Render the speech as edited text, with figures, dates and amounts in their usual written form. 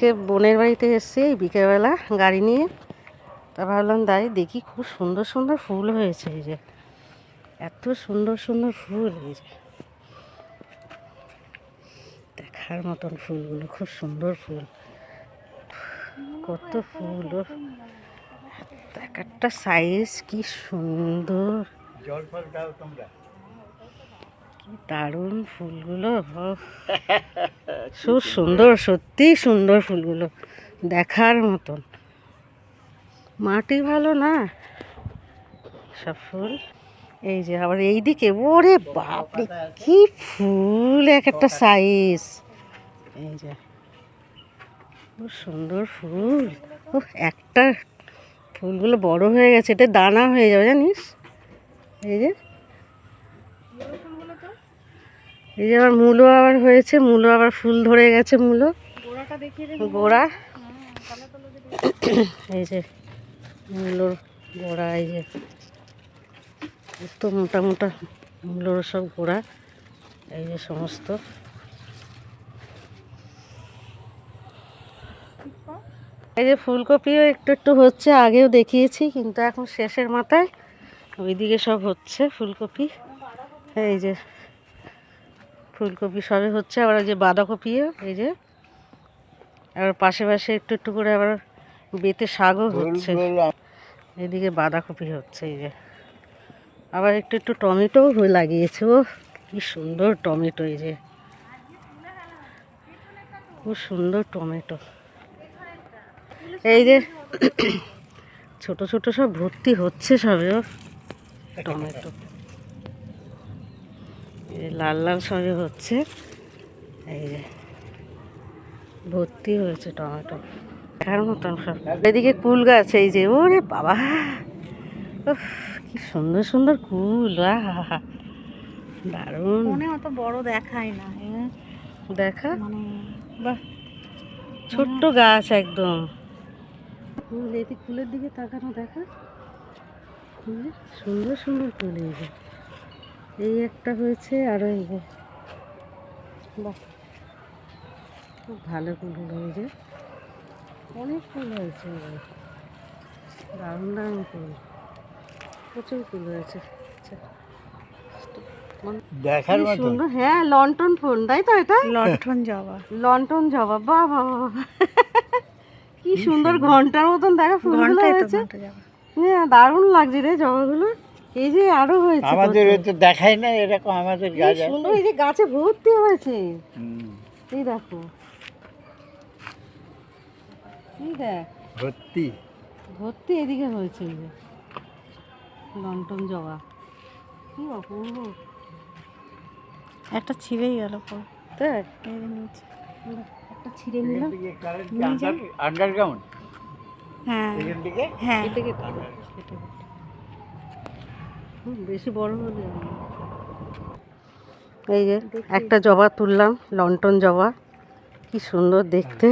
বোনের বাড়িতে এসেছি এই বিকেলবেলা গাড়ি নিয়ে। তা ভাবলাম দেখি খুব সুন্দর সুন্দর ফুল হয়েছে। এই যে এত সুন্দর সুন্দর ফুল, এই যে দেখার মতন ফুলগুলো, খুব সুন্দর ফুল, কত ফুল, এক একটা সাইজ কি সুন্দর, কি দারুণ ফুলগুলো, খুব সুন্দর, সত্যি সুন্দর ফুলগুলো, দেখার মতন। মাটি ভালো না সব ফুল। এই যে আবার এইদিকে, ওরে বাপরে কি ফুল, এক একটা সাইজ। এই যে খুব সুন্দর ফুল, একটা ফুলগুলো বড় হয়ে গেছে, এটা দানা হয়ে যাবে জানিস। এই যে আবার মূলো আবার হয়েছে, মূলো আবার ফুল ধরে গেছে, মূলো গোড়া। এই যে মূলোর গোড়া, এই যে এত মোটা মোটা মূলোর সব গোড়া, এই যে সমস্ত। এই যে ফুলকপিও একটু একটু হচ্ছে, আগেও দেখিয়েছি, কিন্তু এখন শেষের মাথায় ওইদিকে সব হচ্ছে ফুলকপি। এই যে ফুলকপি সবে হচ্ছে, আবার ওই যে বাঁধাকপিও, এই যে আবার পাশে পাশে একটু একটু করে আবার বেতে শাকও হচ্ছে। এদিকে বাঁধাকপি হচ্ছে, এই যে আবার একটু একটু টমেটোও লাগিয়েছে। ও কি সুন্দর টমেটো, এই যে খুব সুন্দর টমেটো। এই যে ছোট ছোট সব ভর্তি হচ্ছে সবে, ও টমেটো লাল লাল সবে হচ্ছে। এই যে ভর্তি হয়েছে টমেটো, দেখার মতন সব। এদিকে কুল গাছ, এই যে ওরে বাবা, কি সুন্দর সুন্দর কুল, দারুণ। অত বড় দেখায় না, দেখা বাহ, ছোট্ট গাছ একদম। ফুল, এদিকে ফুলের দিকে তাকানো, দেখা সুন্দর সুন্দর ফুল। এই যে এই একটা হয়েছে, আরো এই যে বাহ, খুব ভালো ফুল হলো। এই যে অনেক ফুল হয়েছে, দারুণ দারুণ ফুল, প্রচুর ফুল হয়েছে। দেখার মতো, হ্যাঁ লন্ঠন ফুল, তাই তো, এটা লণ্ঠন জবা, লন্ঠন জবা, বাহ বাহ বাহ, কি সুন্দর ঘন্টার মতন দেখা ফুলগুলো হয়েছে। হ্যাঁ দারুণ লাগছে রে জবাগুলো। এই যে আরো হয়েছে, আমাদের তো দেখাই না এরকম, আমাদের গাছ সুন্দর, এই যে গাছে ভর্তি হয়েছে। এই দেখো, এই দেখ ভর্তি ভর্তি এদিকে হয়েছে, এই যে লন্ঠন জবা, কি অপূর্ব। একটা ছিঁড়েই গেল, দেখ একটা ছিঁড়ে নিলাম। আন্ডারগ্রাউন্ড, হ্যাঁ হ্যাঁ, বেশি বড় হলে। এই যে একটা জবা তুললাম, লন্ঠন জবা, কি সুন্দর দেখতে।